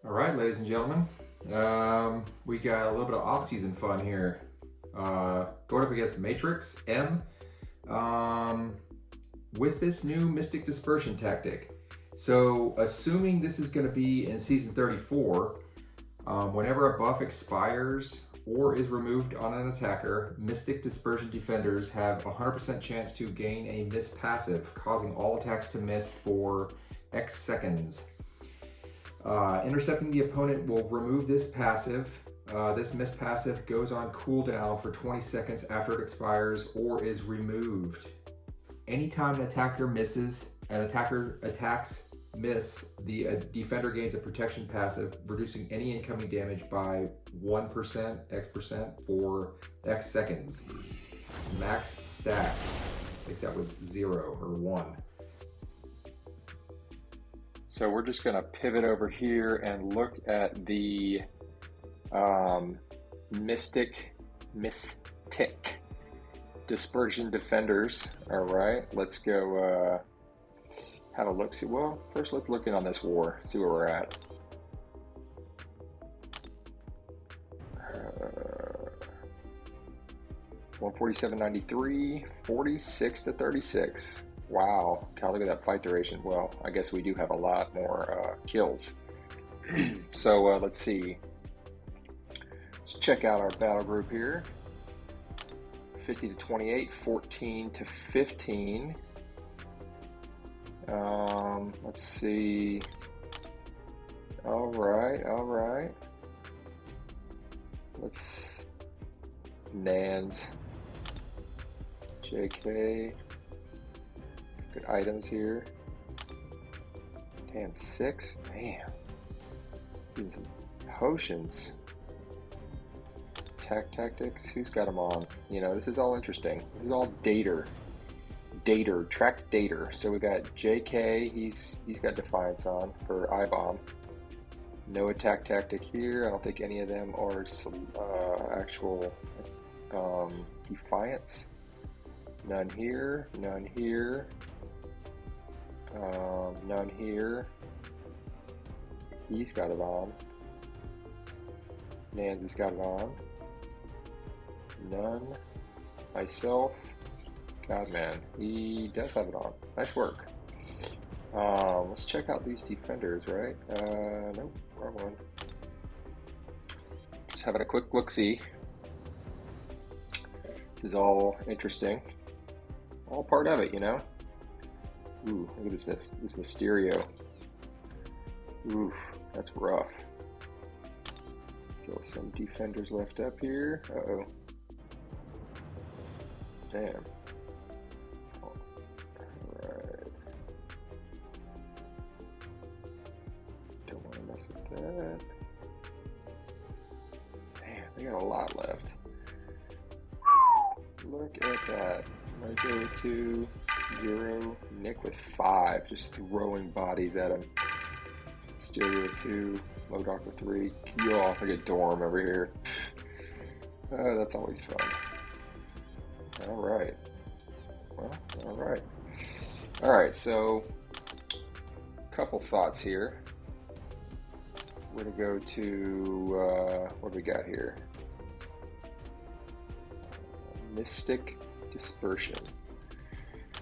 All right, ladies and gentlemen, we got a little bit of off-season fun here. Going up against Matrix M with this new Miss-Tic dispersion tactic. So, assuming this is going to be in Season 34, whenever a buff expires or is removed on an attacker, Miss-Tic dispersion defenders have a 100% chance to gain a miss passive, causing all attacks to miss for X seconds. Intercepting the opponent will remove this passive. This miss passive goes on cooldown for 20 seconds after it expires or is removed. Anytime an attacker misses, an attacker attacks miss, the defender gains a protection passive, reducing any incoming damage by 1% X% for X seconds. Max stacks. I think that was 0 or 1. So we're just going to pivot over here and look at the Miss-Tic dispersion defenders. All right, let's go have a look. See, well, first let's look in on this war, see where we're at. 147.93, 46 to 36. Wow, God, look at that fight duration. Well, I guess we do have a lot more kills. So let's see. Let's check out our battle group here. 50 to 28, 14 to 15. Let's see. All right. Let's Nans, JK. Good items here. Damn, 6. Man. Getting some potions. Tactics. Who's got them on? You know, this is all interesting. This is all dater. Tracked dater. So we got JK. He's got Defiance on for I-Bomb. No attack tactic here. I don't think any of them are actual Defiance. None here. None here. None here. He's got it on. Nancy's got it on. None. Myself. God, man, he does have it on. Nice work. Let's check out these defenders, right? Nope, wrong one. Just having a quick look-see. This is all interesting. All part of it, you know? Ooh, look at this Mysterio. Ooh, that's rough. Still some defenders left up here. Uh-oh. Damn. Alright. Don't want to mess with that. Man, they got a lot left. Look at that. Marco 2, 0, Nick with 5, just throwing bodies at him. Stereo 2, Modok with 3. You all like a dorm over here. That's always fun. Alright. Well, alright. Alright, so a couple thoughts here. We're going to go to, what do we got here? Miss-Tic dispersion.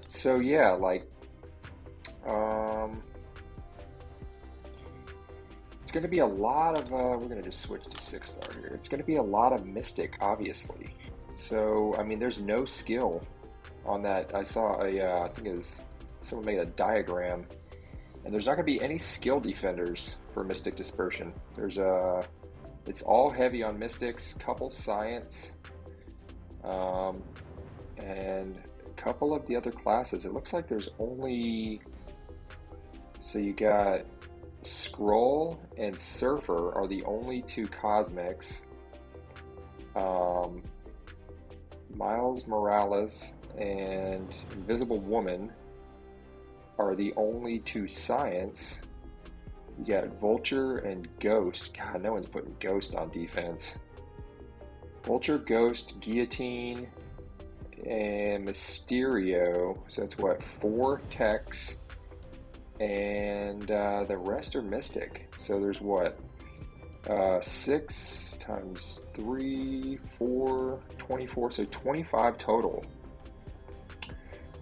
So yeah, like it's going to be a lot of we're going to just switch to 6-star here. It's going to be a lot of Miss-Tic, obviously. So I mean, there's no skill on that. I saw I think it was someone made a diagram, and there's not going to be any skill defenders for Miss-Tic dispersion. There's it's all heavy on Mystics, couple science. And a couple of the other classes, it looks like there's only, so you got Scroll and Surfer are the only 2 cosmics. Miles Morales and Invisible Woman are the only 2 science. You got Vulture and Ghost. God, no one's putting Ghost on defense. Vulture, Ghost, Guillotine, and Mysterio. So that's what, 4 techs, and the rest are Miss-Tic. So there's what? 6 times 3, 4, 24, so 25 total.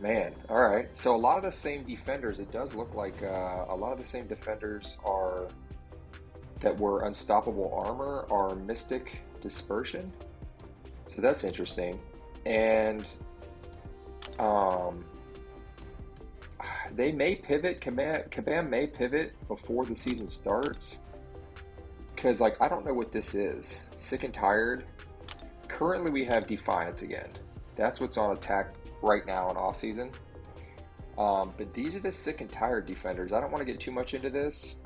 Man, all right. So a lot of the same defenders, it does look like a lot of the same defenders are that were unstoppable armor are Miss-Tic dispersion. So that's interesting. And they may pivot, Kabam may pivot before the season starts. Because, like, I don't know what this is. Sick and tired. Currently, we have Defiance again. That's what's on attack right now in off season. But these are the sick and tired defenders. I don't want to get too much into this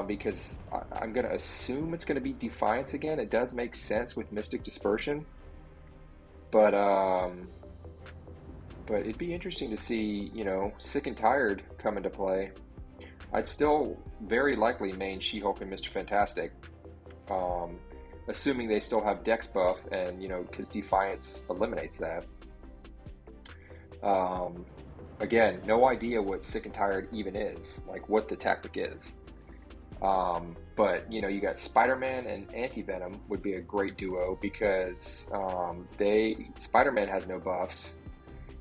because I'm going to assume it's going to be Defiance again. It does make sense with Mystic Dispersion. But it'd be interesting to see, you know, sick and tired come into play. I'd still very likely main She-Hulk and Mr. Fantastic, assuming they still have Dex buff, and, you know, because Defiance eliminates that. Again, no idea what sick and tired even is, like what the tactic is. But, you know, you got Spider-Man and Anti-Venom would be a great duo because Spider-Man has no buffs.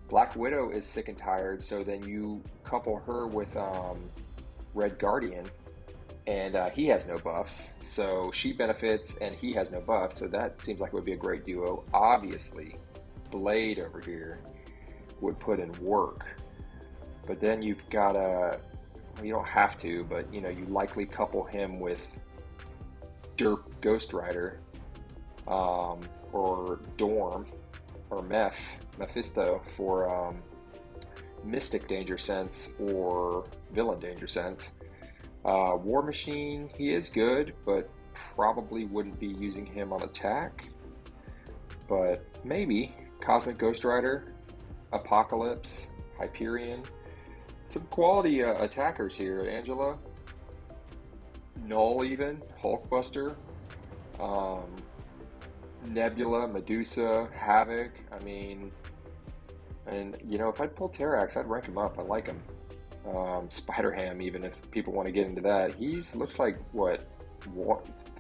Black Widow is sick and tired, so then you couple her with Red Guardian, and he has no buffs, so she benefits and he has no buffs, so that seems like it would be a great duo. Obviously, Blade over here would put in work, but then you've got you don't have to, but, you know, you likely couple him with Derp Ghost Rider, or Dorm, or Mephisto for Mystic Danger Sense or Villain Danger Sense. War Machine, he is good, but probably wouldn't be using him on attack. But maybe Cosmic Ghost Rider, Apocalypse, Hyperion. Some quality attackers here. Angela, Null even, Hulkbuster, Nebula, Medusa, Havoc. I mean, and, you know, if I'd pull Terrax, I'd rank him up. I like him. Spider-Ham, even if people want to get into that. He's looks like, what,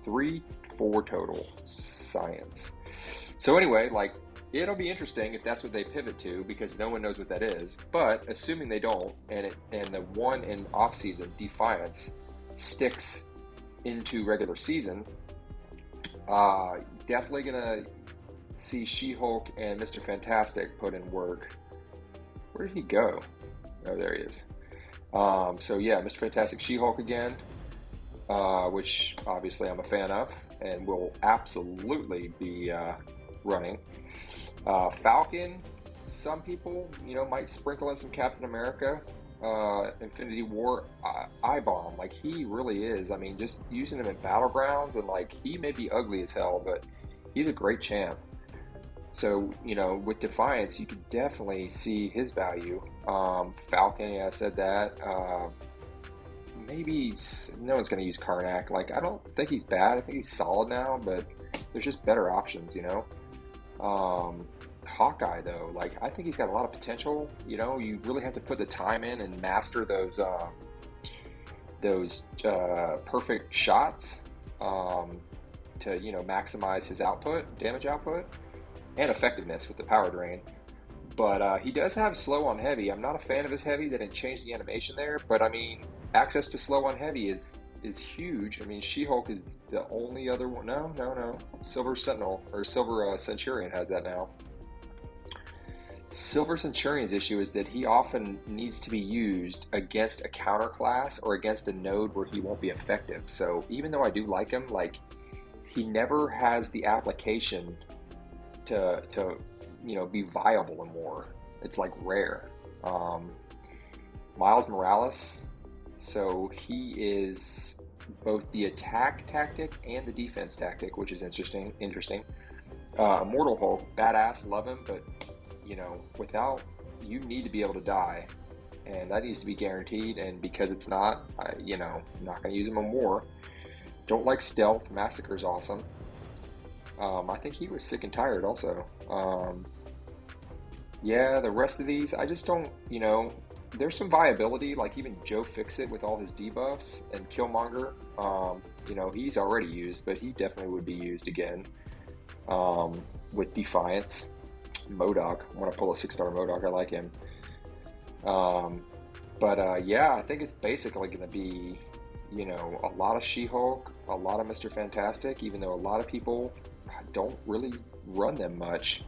3, 4 total science. So anyway, like, it'll be interesting if that's what they pivot to, because no one knows what that is. But assuming they don't, and the one in off-season, Defiance, sticks into regular season, definitely gonna see She-Hulk and Mr. Fantastic put in work. Where did he go? Oh, there he is. So yeah, Mr. Fantastic, She-Hulk again, which obviously I'm a fan of and will absolutely be running. Falcon, some people, you know, might sprinkle in some Captain America. Infinity War, I-Bomb, like, he really is. I mean, just using him in Battlegrounds, and, like, he may be ugly as hell, but he's a great champ. So, you know, with Defiance, you could definitely see his value. Falcon, yeah, I said that. Maybe no one's going to use Karnak. Like, I don't think he's bad. I think he's solid now, but there's just better options, you know? Hawkeye, though, like, I think he's got a lot of potential. You know, you really have to put the time in and master those perfect shots to, you know, maximize his output, damage output, and effectiveness with the power drain. But he does have slow on heavy. I'm not a fan of his heavy. They didn't change the animation there, but I mean, access to slow on heavy is huge. I mean, She-Hulk is the only other one. No. Silver Sentinel or Silver Centurion has that now. Silver Centurion's issue is that he often needs to be used against a counter class or against a node where he won't be effective. So even though I do like him, like, he never has the application to you know, be viable in war. It's like rare. Miles Morales, so he is both the attack tactic and the defense tactic, which is interesting. Immortal Hulk, badass, love him, but, you know, you need to be able to die, and that needs to be guaranteed. And because it's not, you know, I'm not going to use him in war. Don't like stealth. Massacre's awesome. I think he was sick and tired also. Yeah, the rest of these, I just don't, you know, there's some viability. Like even Joe Fixit with all his debuffs and Killmonger, you know, he's already used, but he definitely would be used again. With Defiance, MODOK. I want to pull a 6-star MODOK. I like him. Yeah, I think it's basically going to be, you know, a lot of She-Hulk, a lot of Mr. Fantastic, even though a lot of people don't really run them much.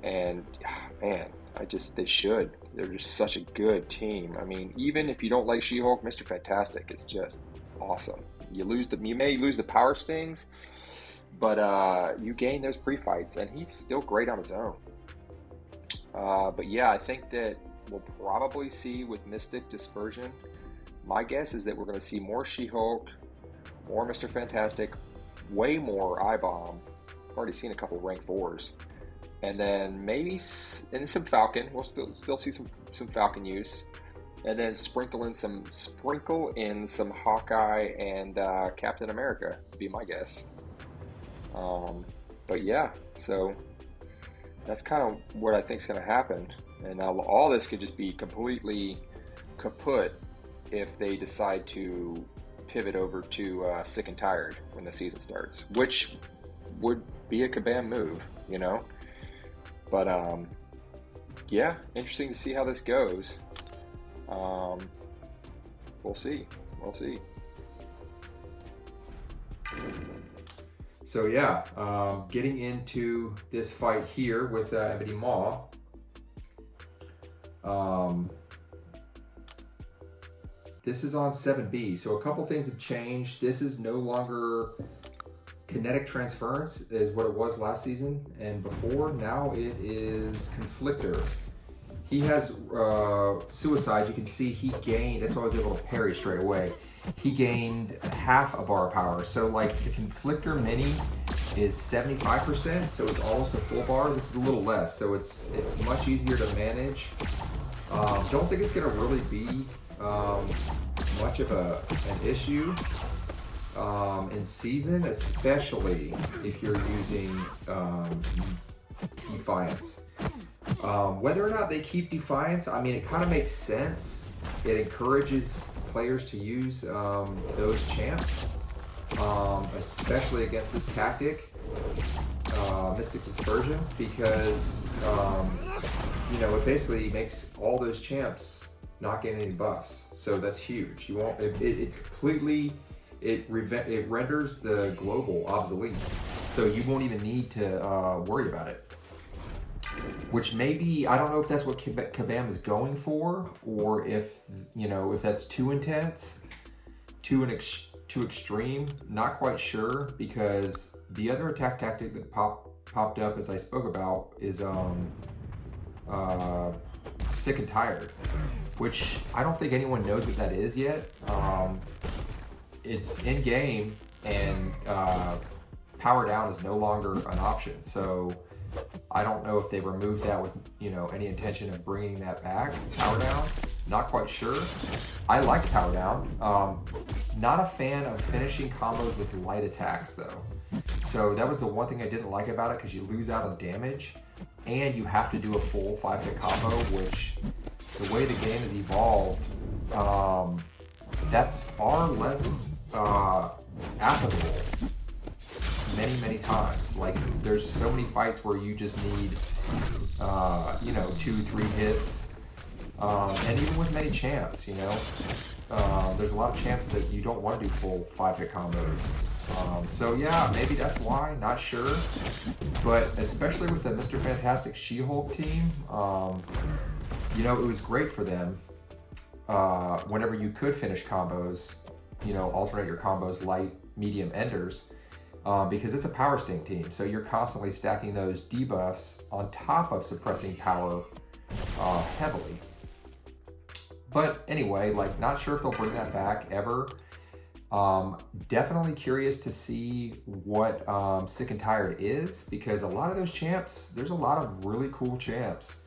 And man, they should. They're just such a good team. I mean, even if you don't like She-Hulk, Mr. Fantastic is just awesome. You may lose the power stings, but you gain those pre-fights, and he's still great on his own. But yeah, I think that we'll probably see with Miss-Tic Dispersion. My guess is that we're going to see more She-Hulk, more Mr. Fantastic, way more I-Bomb. I've already seen a couple rank 4s. And then maybe some Falcon. We'll still see some Falcon use. And then sprinkle in some Hawkeye and Captain America, would be my guess. But yeah, so that's kind of what I think is going to happen. And all this could just be completely kaput if they decide to pivot over to Sick and Tired when the season starts, which would be a Kabam move, you know? But yeah, interesting to see how this goes. We'll see. So yeah, getting into this fight here with Ebony Maw. This is on 7B, so a couple things have changed. This is no longer kinetic transference is what it was last season and before. Now it is Conflictor. He has Suicide. You can see he gained, that's why I was able to parry straight away. He gained half a bar of power. So like the Conflictor Mini is 75%, so it's almost a full bar. This is a little less, so it's much easier to manage. Don't think it's gonna really be much of an issue in season, especially if you're using Defiance. Whether or not they keep Defiance, I mean, it kind of makes sense. It encourages players to use those champs, especially against this tactic, Miss-Tic Dispersion, because you know, it basically makes all those champs not getting any buffs. So that's huge. You won't. It completely. It renders the global obsolete. So you won't even need to worry about it. Which maybe, I don't know if that's what Kabam is going for, or if, you know, if that's too intense, too extreme. Not quite sure, because the other attack tactic that popped up as I spoke about is Sick and Tired, which I don't think anyone knows what that is yet. It's in game, and power down is no longer an option. So I don't know if they removed that with, you know, any intention of bringing that back. Power down, not quite sure. I like power down. Not a fan of finishing combos with light attacks though. So that was the one thing I didn't like about it, because you lose out on damage and you have to do a full 5-hit combo, which the way the game has evolved, that's far less applicable many times. Like, there's so many fights where you just need you know, 2-3 hits, and even with many champs, you know, there's a lot of champs that you don't want to do full 5-hit combos. So yeah, maybe that's why, not sure. But especially with the Mr. Fantastic She-Hulk team, you know, it was great for them whenever you could finish combos, you know, alternate your combos light, medium, enders, because it's a power sting team. So you're constantly stacking those debuffs on top of suppressing power heavily. But anyway, like, not sure if they'll bring that back ever. Definitely curious to see what Sick and Tired is, because a lot of those champs, there's a lot of really cool champs,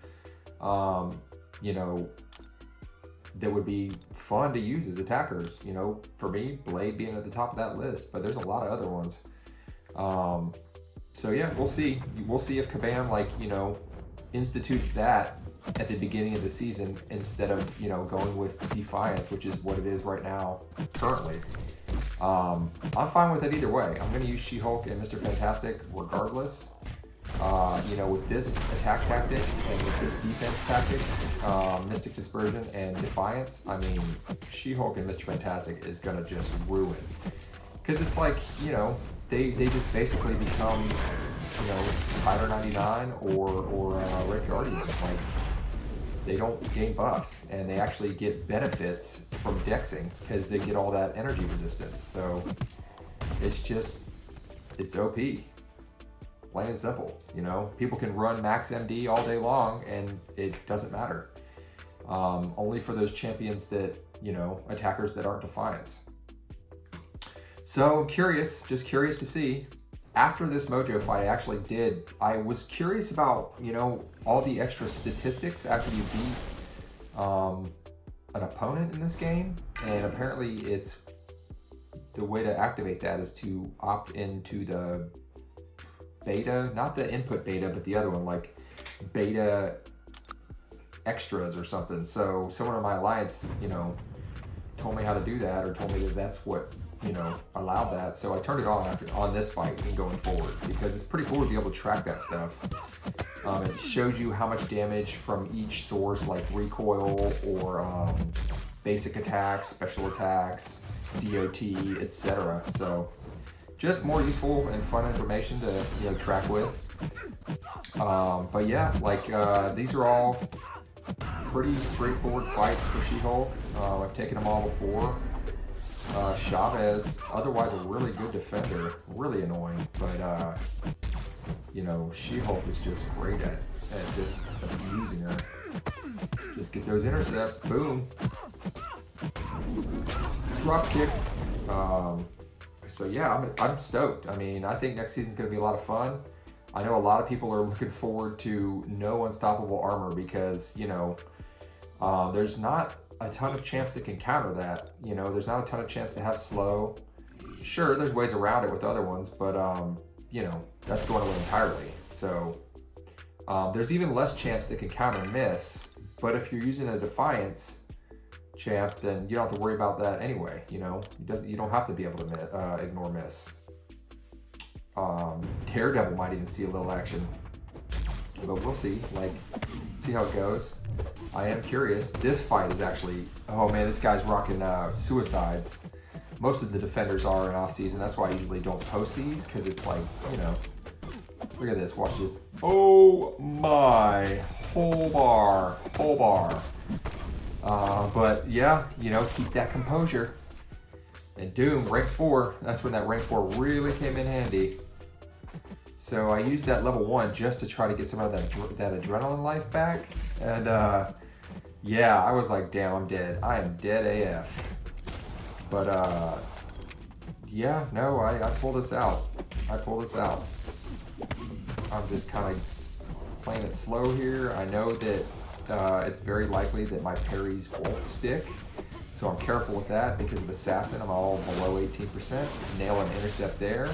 you know, that would be fun to use as attackers. You know, for me, Blade being at the top of that list, but there's a lot of other ones. So yeah, we'll see. We'll see if Kabam, like, you know, institutes that at the beginning of the season instead of, you know, going with Defiance, which is what it is right now currently. I'm fine with it either way. I'm going to use She-Hulk and Mr. Fantastic regardless. You know, with this attack tactic and with this defense tactic, Mystic Dispersion and Defiance, I mean, She-Hulk and Mr. Fantastic is going to just ruin. Because it's like, you know, they just basically become, you know, Spider 99 or Red Guardian. Like, they don't gain buffs, and they actually get benefits from dexing because they get all that energy resistance. So it's just, it's OP. Plain and simple, you know. People can run max MD all day long, and it doesn't matter. Only for those champions that, you know, attackers that aren't Defiance. So I'm curious, just curious to see. After this Mojo fight, I was curious about, you know, all the extra statistics after you beat an opponent in this game, and apparently it's the way to activate that is to opt into the beta, not the input beta, but the other one, like beta extras or something. So someone in my alliance, you know, told me how to do that, or told me that that's what, you know, allowed that. So I turned it on this fight and going forward, because it's pretty cool to be able to track that stuff. It shows you how much damage from each source, like recoil or basic attacks, special attacks, DOT, etc. So just more useful and fun information to, you know, track with. But yeah, like these are all pretty straightforward fights for She-Hulk. I've taken them all before. Chavez, otherwise a really good defender, really annoying, but you know, She-Hulk is just great at just abusing her. Just get those intercepts, boom, drop kick. So yeah, I'm stoked. I mean, I think next season's gonna be a lot of fun. I know a lot of people are looking forward to no unstoppable armor because, you know, there's not a ton of champs that can counter that. You know, there's not a ton of champs that have slow. Sure, there's ways around it with other ones, but you know, that's going away entirely. So there's even less champs that can counter miss, but if you're using a Defiance champ, then you don't have to worry about that anyway. You know, you don't have to be able to ignore miss. Daredevil might even see a little action, but we'll see. Like, see how it goes. I am curious. This fight is actually, oh man, this guy's rocking suicides. Most of the defenders are in off season. That's why I usually don't post these, because it's like, you know, look at this. Watch this. Oh my, whole bar. But yeah, you know, keep that composure. And Doom, rank 4. That's when that rank 4 really came in handy. So I used that level 1 just to try to get some of that adrenaline life back. And yeah, I was like, damn, I'm dead. I am dead AF. But yeah, no, I pulled this out. I'm just kind of playing it slow here. I know that it's very likely that my parries won't stick. So I'm careful with that because of Assassin. I'm all below 18%. Nail an intercept there.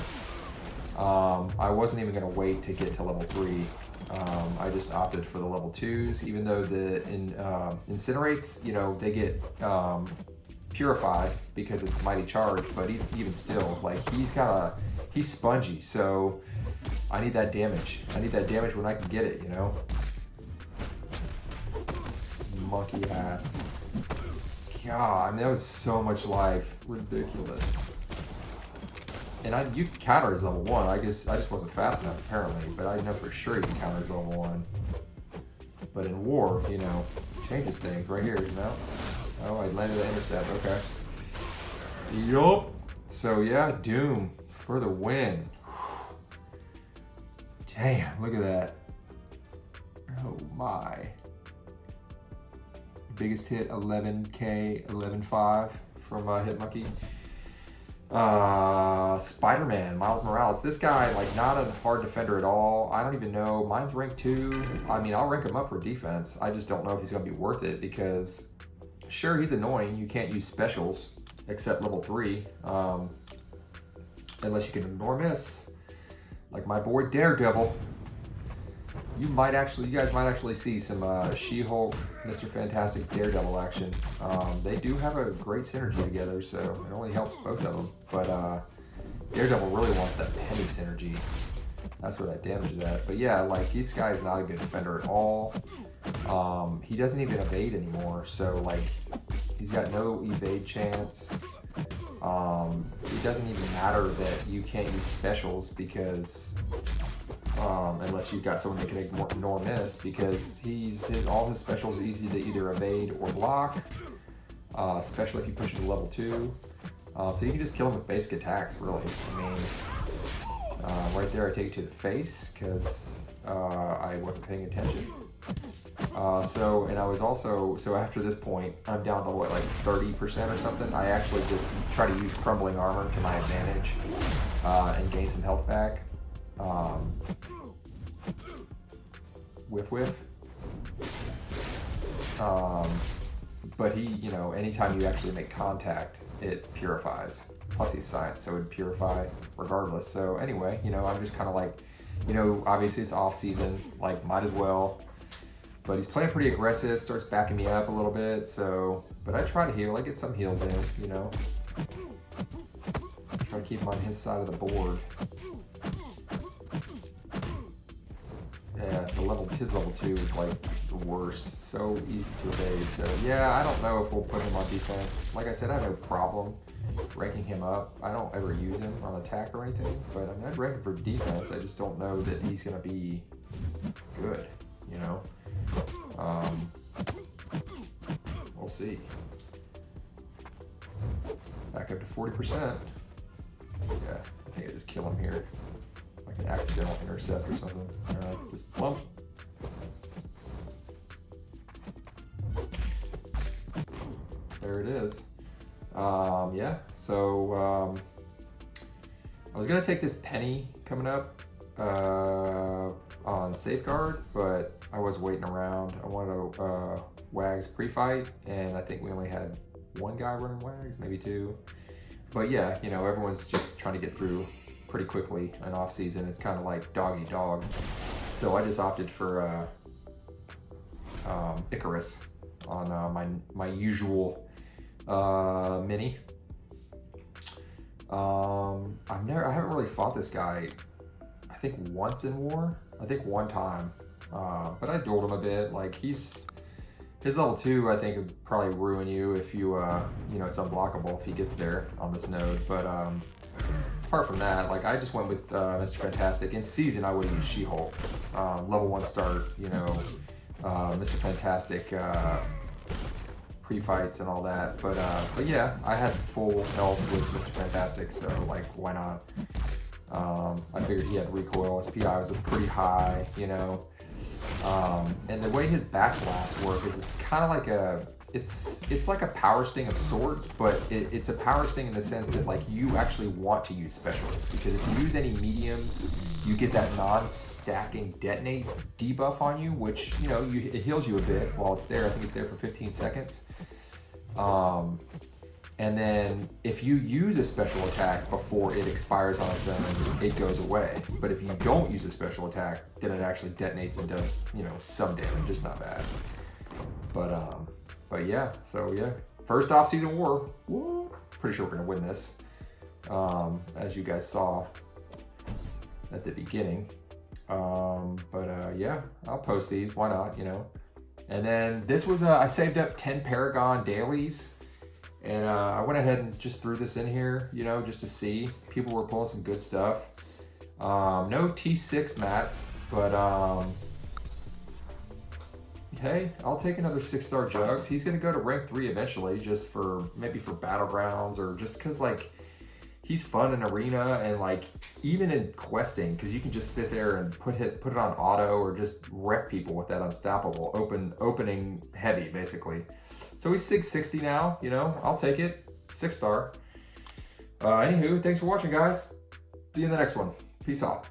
I wasn't even going to wait to get to level 3. I just opted for the level 2s, even though the Incinerates, you know, they get purified because it's mighty charged, but even still, like, he's spongy, so I need that damage. I need that damage when I can get it, you know? Monkey ass. God, I mean, that was so much life. Ridiculous. And you can counter as level 1. I just wasn't fast enough apparently, but I know for sure you can counter as level 1. But in war, you know, changes things right here, you know? Oh, I landed the intercept, okay. Yup. So yeah, Doom for the win. Damn, look at that. Oh my. Biggest hit, 11K, 11.5 from Hitmonkey. Spider-Man, Miles Morales. This guy, like, not a hard defender at all. I don't even know. Mine's rank 2. I mean, I'll rank him up for defense. I just don't know if he's going to be worth it because, sure, he's annoying. You can't use specials except level 3. Unless you can ignore miss. Like my boy Daredevil. you guys might actually see some She-Hulk, Mr. Fantastic, Daredevil action. They do have a great synergy together, so it only helps both of them. But Daredevil really wants that penny synergy. That's where that damage is at. But yeah, like, this guy is not a good defender at all. He doesn't even evade anymore, so like, he's got no evade chance. It doesn't even matter that you can't use specials because unless you've got someone that can ignore miss, because all his specials are easy to either evade or block, especially if you push him to level 2. So you can just kill him with basic attacks, really. I mean, right there I take it to the face because I wasn't paying attention. And I was also, so after this point, I'm down to what, like 30% or something. I actually just try to use crumbling armor to my advantage and gain some health back. Whiff. But he, you know, anytime you actually make contact, it purifies. Plus he's science, so it'd purify regardless. So anyway, you know, I'm just kind of like, you know, obviously it's off season, like might as well. But he's playing pretty aggressive, starts backing me up a little bit, so, but I try to heal, I get some heals in, you know. Try to keep him on his side of the board. Yeah, his level 2 is like the worst. It's so easy to evade. So yeah, I don't know if we'll put him on defense. Like I said, I have no problem ranking him up. I don't ever use him on attack or anything, but I mean, I'd rank him for defense. I just don't know that he's gonna be good, you know. We'll see. Back up to 40%. Yeah, I think I just kill him here. Like an accidental intercept or something. Just plump. There it is. Yeah, so I was gonna take this penny coming up on Safeguard, but I was waiting around. I wanted a Wags pre-fight, and I think we only had one guy running Wags, maybe 2. But yeah, you know, everyone's just trying to get through pretty quickly in off season. It's kind of like dog eat dog. So I just opted for Icarus on my usual mini. I haven't really fought this guy. I think once in war. I think one time, but I dueled him a bit. Like his level 2, I think would probably ruin you if you you know, it's unblockable if he gets there on this node. But apart from that, like I just went with Mr. Fantastic. In season, I would use She-Hulk, level 1 start. You know, Mr. Fantastic pre-fights and all that. But yeah, I had full health with Mr. Fantastic, so like why not? I figured he had recoil. His PI was pretty high, you know. And the way his backblasts work is it's kind of like it's like a power sting of sorts, but it's a power sting in the sense that like you actually want to use specials, because if you use any mediums, you get that non-stacking detonate debuff on you, which, you know, it heals you a bit while it's there. I think it's there for 15 seconds. And then if you use a special attack before it expires on its own, it goes away. But if you don't use a special attack, then it actually detonates and does, you know, some damage. It's not bad. But yeah, so yeah, first off-season war. Woo. Pretty sure we're gonna win this, as you guys saw at the beginning. Yeah, I'll post these. Why not? You know. And then this was I saved up 10 Paragon dailies. And I went ahead and just threw this in here, you know, just to see. People were pulling some good stuff. No T6 mats, but hey, I'll take another 6-star Jugs. He's gonna go to rank 3 eventually, just for maybe for Battlegrounds, or just cause like he's fun in arena, and like even in questing, cause you can just sit there and put it on auto, or just wreck people with that unstoppable opening heavy basically. So he's 660 now, you know, I'll take it. 6-star. Anywho, thanks for watching, guys. See you in the next one. Peace out.